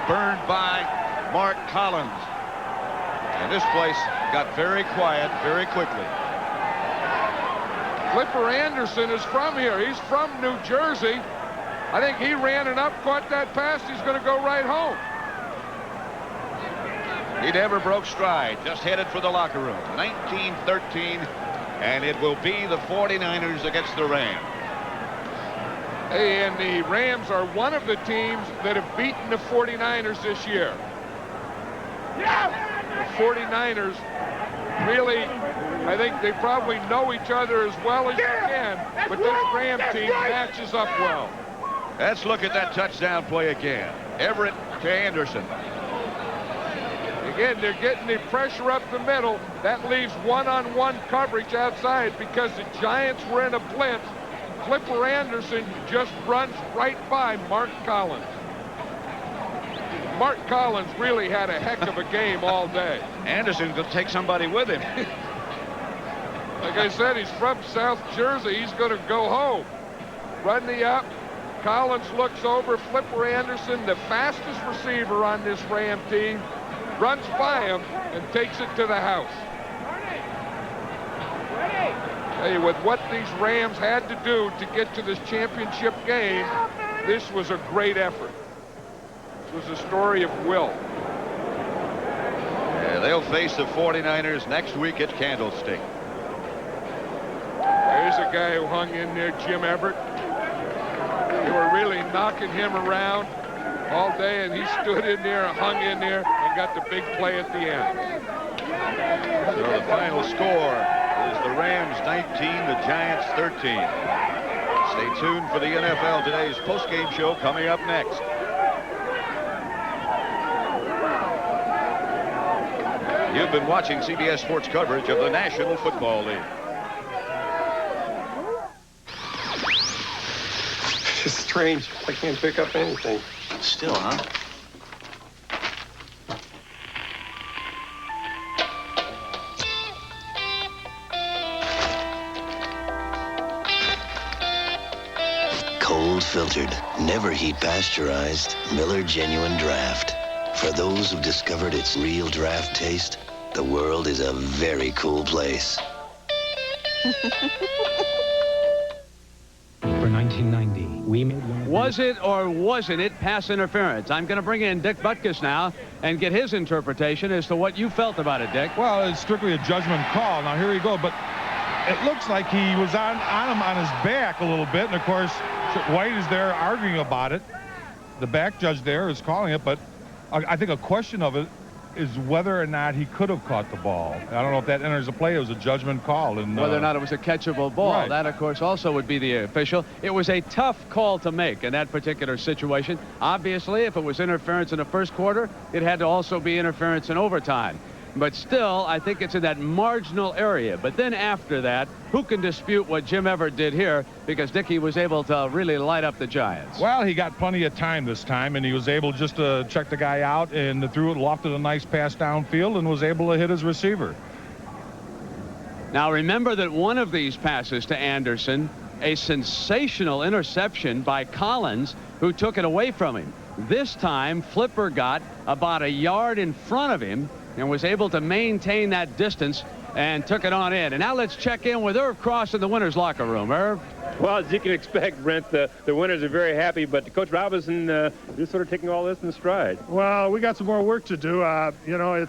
burned by Mark Collins. And this place got very quiet very quickly. Flipper Anderson is from here. He's from New Jersey. I think he ran it up, caught that pass. He's going to go right home. He never broke stride, just headed for the locker room. 19-13, and it will be the 49ers against the Rams. Hey, and the Rams are one of the teams that have beaten the 49ers this year. The 49ers really, I think they probably know each other as well as you can, but this Ram team matches up well. Let's look at that touchdown play again. Everett to Anderson. Again, they're getting the pressure up the middle. That leaves one-on-one coverage outside because the Giants were in a blitz. Flipper Anderson just runs right by Mark Collins. Mark Collins really had a heck of a game all day. Anderson could take somebody with him. Like I said, he's from South Jersey. He's going to go home. Run the up. Collins looks over. Flipper Anderson, the fastest receiver on this Ram team, runs by him and takes it to the house. Hey, with what these Rams had to do to get to this championship game, this was a great effort. This was a story of will. Yeah, they'll face the 49ers next week at Candlestick. There's a guy who hung in there, Jim Everett. They were really knocking him around all day, and he stood in there, hung in there, and got the big play at the end. So the final score is the Rams 19, the Giants 13. Stay tuned for the NFL Today's postgame show coming up next. You've been watching CBS Sports coverage of the National Football League. It's strange. I can't pick up anything. Still, huh? Cold filtered, never heat pasteurized, Miller Genuine Draft. For those who've discovered its real draft taste, the world is a very cool place. For 1990, we made one. Was it or wasn't it pass interference? I'm going to bring in Dick Butkus now and get his interpretation as to what you felt about it, Dick. Well, it's strictly a judgment call. Now, here we go. But it looks like he was on him on his back a little bit. And, of course, White is there arguing about it. The back judge there is calling it. But I think a question of it is whether or not he could have caught the ball. I don't know if that enters the play. It was a judgment call. And whether or not it was a catchable ball. Right. That, of course, also would be the official. It was a tough call to make in that particular situation. Obviously, if it was interference in the first quarter, it had to also be interference in overtime. But still, I think it's in that marginal area. But then after that, who can dispute what Jim Everett did here? Because Dickey was able to really light up the Giants. Well, he got plenty of time this time, and he was able just to check the guy out and threw it, lofted a nice pass downfield, and was able to hit his receiver. Now, remember that one of these passes to Anderson, a sensational interception by Collins, who took it away from him. This time, Flipper got about a yard in front of him and was able to maintain that distance and took it on in. And now let's check in with Irv Cross in the winners' locker room. Irv? Well, as you can expect, Brent, the winners are very happy, but Coach Robinson is sort of taking all this in stride. Well, we got some more work to do. You know,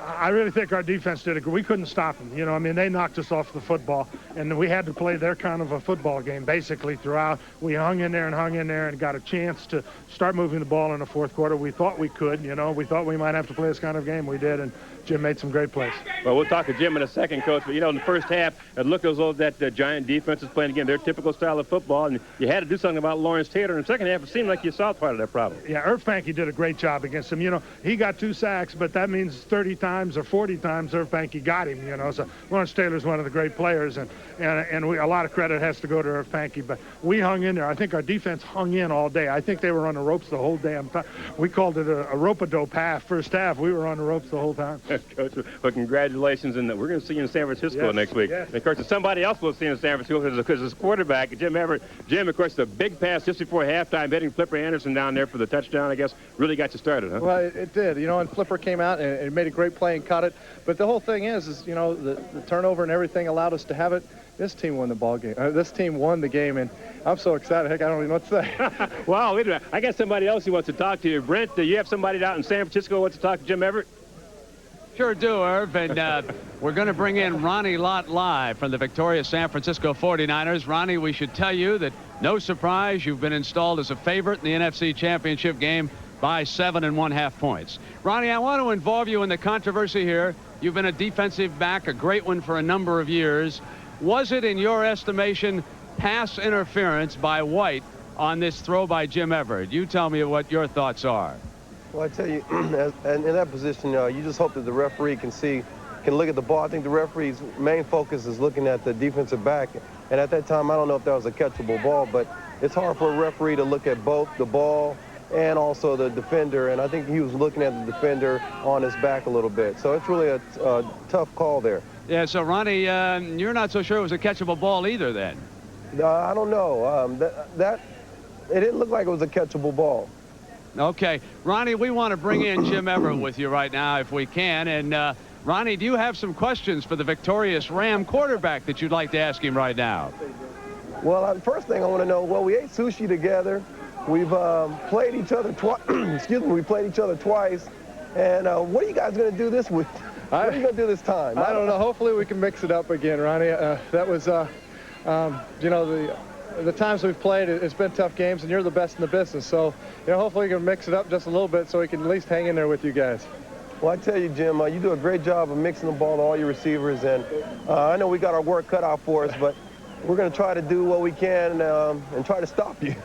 I really think our defense did it. We couldn't stop them. You know, I mean, they knocked us off the football, and we had to play their kind of a football game basically throughout. We hung in there and got a chance to start moving the ball in the fourth quarter. We thought we could, you know. We thought we might have to play this kind of game. We did, and Jim made some great plays. Well, we'll talk to Jim in a second, Coach. But, you know, in the first half, it looked as though that Giant defense is playing, again, their typical style of football, and you had to do something about Lawrence Taylor. In the second half, it seemed like you solved part of that problem. Yeah, Irv Fanke did a great job against him. You know, he got 2 sacks, but that means 30 times times or 40 times Irv Pankey got him, you know. So Lawrence Taylor's one of the great players, and a lot of credit has to go to Irv Pankey. But we hung in there. I think our defense hung in all day. I think they were on the ropes the whole damn time. We called it a rope-a-dope half, first half. We were on the ropes the whole time. Coach, well, congratulations, and we're going to see you in San Francisco next week. Yes. And of course, somebody else we'll see in San Francisco because his quarterback, Jim Everett. Jim, of course, the big pass just before halftime, hitting Flipper Anderson down there for the touchdown, I guess, really got you started, huh? Well, it did. You know, and Flipper came out and made a great play and caught it. But the whole thing is you know, the turnover and everything allowed us to have it. This team won the ball game. This team won the game, and I'm so excited. Heck, I don't even know what to say. Wow, wait a minute. I got somebody else who wants to talk to you. Brent, do you have somebody out in San Francisco who wants to talk to Jim Everett? Sure do, Irv, and we're going to bring in Ronnie Lott live from the victorious San Francisco 49ers. Ronnie, we should tell you that, no surprise, you've been installed as a favorite in the NFC Championship game by 7 1/2 points. Ronnie, I want to involve you in the controversy here. You've been a defensive back, a great one for a number of years. Was it, in your estimation, pass interference by White on this throw by Jim Everett? You tell me what your thoughts are. Well, I tell you, in that position, you just hope that the referee can look at the ball. I think the referee's main focus is looking at the defensive back. And at that time, I don't know if that was a catchable ball, but it's hard for a referee to look at both the ball and also the defender. And I think he was looking at the defender on his back a little bit. So it's really a tough call there. Yeah, so Ronnie, you're not so sure it was a catchable ball either then? I don't know. It didn't look like it was a catchable ball. Okay. Ronnie, we want to bring in Jim Everett with you right now if we can. And Ronnie, do you have some questions for the victorious Ram quarterback that you'd like to ask him right now? Well, first thing I want to know, well, we ate sushi together. We've played each other twice. Excuse me, we played each other twice. And what are you guys going to do this week? What are you going to do this time? I don't know. Hopefully we can mix it up again, Ronnie. That was, you know, the times we've played, it's been tough games, and you're the best in the business. So, you know, hopefully we can mix it up just a little bit so we can at least hang in there with you guys. Well, I tell you, Jim, you do a great job of mixing the ball to all your receivers, and I know we got our work cut out for us, but we're going to try to do what we can and try to stop you.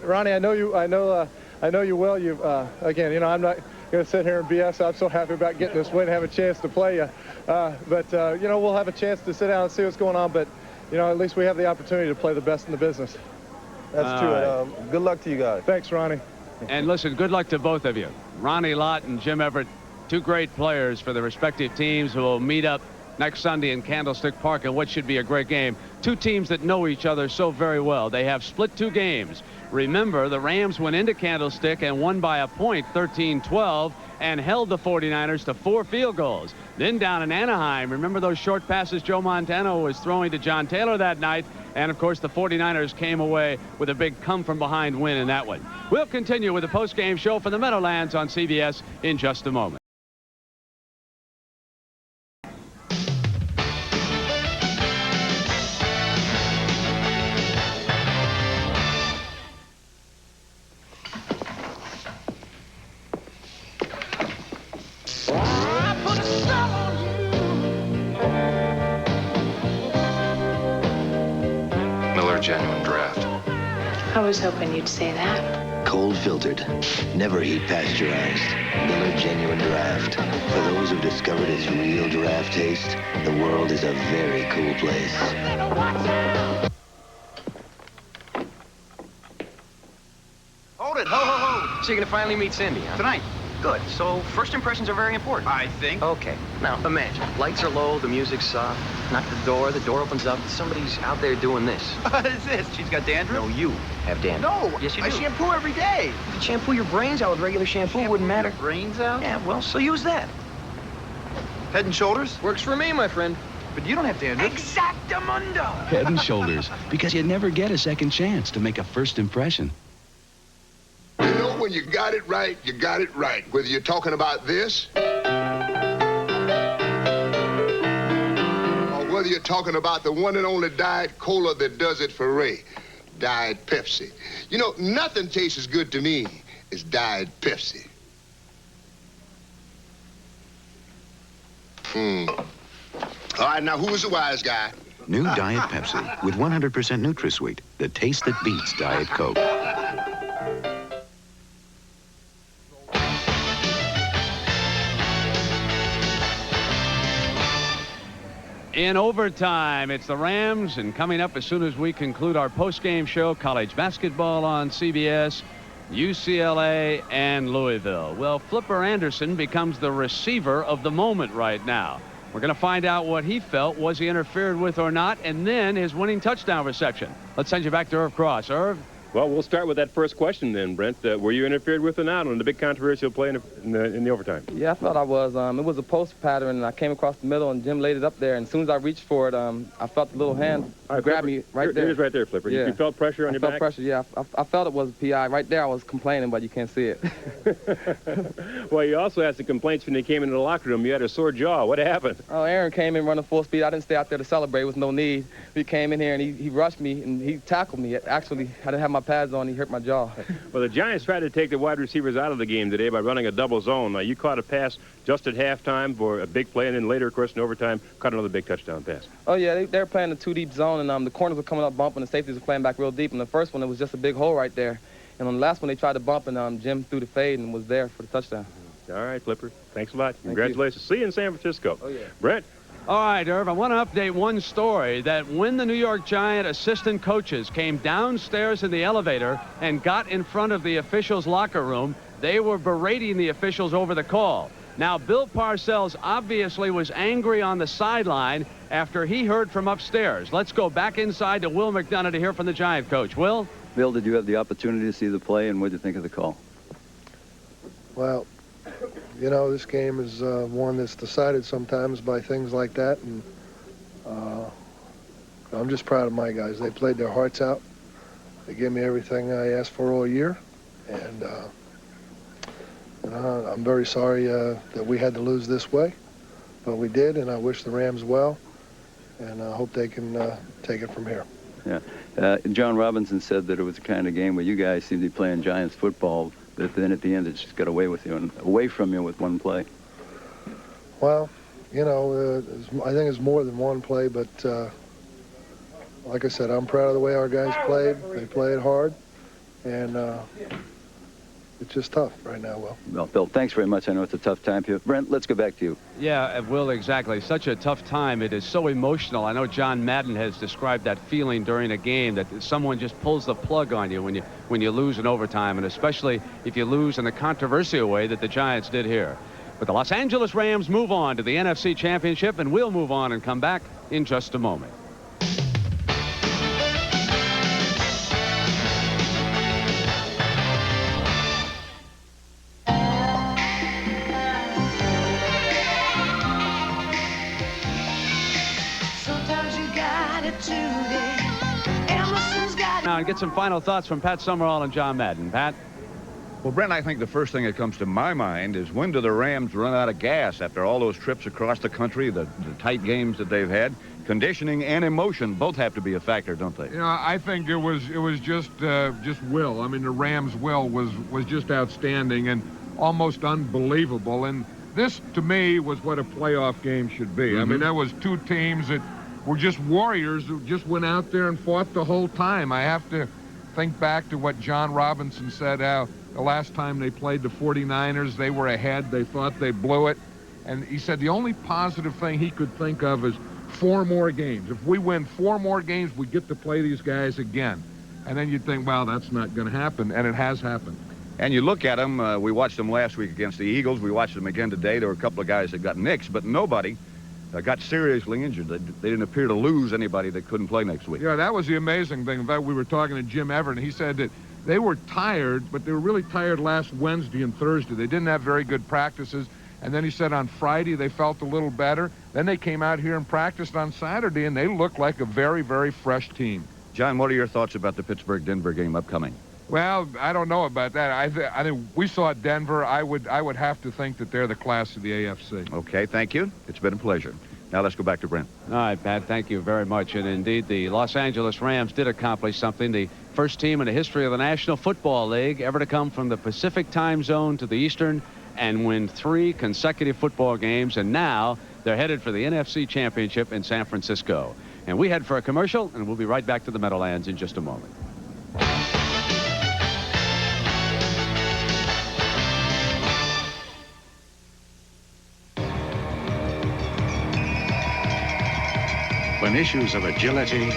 Ronnie, I know you will. You've again, you know, I'm not going to sit here and BS. I'm so happy about getting this win, have a chance to play you. But you know, we'll have a chance to sit down and see what's going on. But you know, at least we have the opportunity to play the best in the business. That's true. And, good luck to you guys. Thanks, Ronnie. And listen, good luck to both of you. Ronnie Lott and Jim Everett, two great players for the respective teams who will meet up next Sunday in Candlestick Park in what should be a great game. Two teams that know each other so very well. They have split 2 games. Remember, the Rams went into Candlestick and won by a point, 13-12, and held the 49ers to 4 field goals. Then down in Anaheim, remember those short passes Joe Montana was throwing to John Taylor that night? And, of course, the 49ers came away with a big come-from-behind win in that one. We'll continue with the post-game show for the Meadowlands on CBS in just a moment. Genuine draft. I was hoping you'd say that. Cold filtered, never heat pasteurized. Miller Genuine Draft. For those who've discovered its real draft taste, the world is a very cool place. Hold it, ho, ho, ho. So you're gonna finally meet Cindy, huh? Tonight. Good. So first impressions are very important. I think. Okay. Now imagine, lights are low, the music's soft. Knock the door opens up. Somebody's out there doing this. What is this? She's got dandruff? No, you have dandruff. No. Yes, you do. I shampoo every day. You could shampoo your brains out with regular shampoo. Wouldn't matter. Your brains out? Yeah, well, so use that. Head and Shoulders? Works for me, my friend. But you don't have dandruff. Exactamundo. Head and Shoulders, because you never get a second chance to make a first impression. You know, when you got it right, you got it right. Whether you're talking about this, or whether you're talking about the one and only Diet Cola that does it for Ray, Diet Pepsi. You know, nothing tastes as good to me as Diet Pepsi. All right, now who is the wise guy? New Diet Pepsi with 100% NutraSweet, the taste that beats Diet Coke. In overtime, it's the Rams, and coming up as soon as we conclude our post-game show, college basketball on CBS, UCLA, and Louisville. Well, Flipper Anderson becomes the receiver of the moment right now. We're going to find out what he felt. Was he interfered with or not? And then his winning touchdown reception. Let's send you back to Irv Cross. Irv? Well, we'll start with that first question then, Brent. Were you interfered with or not on the big controversial play in the overtime? Yeah, I thought I was. It was a post pattern, and I came across the middle, and Jim laid it up there. And as soon as I reached for it, I felt the little hand grab me right there. It was right there, Flipper. Yeah. You felt pressure on your back? I felt pressure, yeah. I felt it was a PI. Right there, I was complaining, but you can't see it. Well, you also had some complaints when you came into the locker room. You had a sore jaw. What happened? Oh, Aaron came in running full speed. I didn't stay out there to celebrate with no need. He came in here, and he rushed me, and he tackled me. Actually, I didn't have my pads on. He hurt my jaw. Well, the Giants tried to take the wide receivers out of the game today by running a double zone. You caught a pass just at halftime for a big play, and then later, of course, in overtime, caught another big touchdown pass. Oh, yeah, they were playing a two-deep zone, and the corners were coming up bumping, the safeties were playing back real deep. And the first one, it was just a big hole right there. And on the last one, they tried to bump, and Jim threw the fade and was there for the touchdown. All right, Flipper. Thanks a lot. Congratulations. See you in San Francisco. Oh, yeah. Brent? All right, Irv, I want to update one story that when the New York Giant assistant coaches came downstairs in the elevator and got in front of the officials' locker room, they were berating the officials over the call. Now, Bill Parcells obviously was angry on the sideline after he heard from upstairs. Let's go back inside to Will McDonough to hear from the Giant coach. Will? Bill, did you have the opportunity to see the play, and what did you think of the call? Well, you know, this game is one that's decided sometimes by things like that, and I'm just proud of my guys. They played their hearts out. They gave me everything I asked for all year, and I'm very sorry that we had to lose this way, but we did, and I wish the Rams well, and I hope they can take it from here. Yeah. John Robinson said that it was the kind of game where you guys seemed to be playing Giants football, but then at the end it just got away from you with one play. Well, you know, I think it's more than one play, but like I said, I'm proud of the way our guys played. They played hard, and it's just tough right now, Will. Well, Bill, thanks very much. I know it's a tough time for you. Brent, let's go back to you. Yeah, Will, exactly. Such a tough time. It is so emotional. I know John Madden has described that feeling during a game that someone just pulls the plug on you when you lose in overtime, and especially if you lose in a controversial way that the Giants did here. But the Los Angeles Rams move on to the NFC Championship, and we'll move on and come back in just a moment. Now, and get some final thoughts from Pat Summerall and John Madden. Pat? Well, Brent, I think the first thing that comes to my mind is when do the Rams run out of gas after all those trips across the country, the tight games that they've had? Conditioning and emotion both have to be a factor, don't they? You know, I think it was just will. I mean, the Rams' will was just outstanding and almost unbelievable. And this, to me, was what a playoff game should be. I mean, that was two teams that were just warriors who just went out there and fought the whole time. I have to think back to what John Robinson said, how the last time they played the 49ers, they were ahead. They thought they blew it. And he said the only positive thing he could think of is 4 more games. If we win 4 more games, we get to play these guys again. And then you'd think, well, that's not going to happen. And it has happened. And you look at them, we watched them last week against the Eagles. We watched them again today. There were a couple of guys that got nicks, but nobody got seriously injured. They didn't appear to lose anybody that couldn't play next week. Yeah, that was the amazing thing. In fact, we were talking to Jim Everett, and he said that they were tired, but they were really tired last Wednesday and Thursday. They didn't have very good practices. And then he said on Friday they felt a little better. Then they came out here and practiced on Saturday, and they looked like a very, very fresh team. John, what are your thoughts about the Pittsburgh-Denver game upcoming? Well, I don't know about that. I think we saw Denver. I would have to think that they're the class of the AFC. Okay, thank you. It's been a pleasure. Now let's go back to Brent. All right, Pat, thank you very much. And indeed, the Los Angeles Rams did accomplish something. The first team in the history of the National Football League ever to come from the Pacific time zone to the Eastern and win 3 consecutive football games. And now they're headed for the NFC Championship in San Francisco. And we head for a commercial, and we'll be right back to the Meadowlands in just a moment. on issues of agility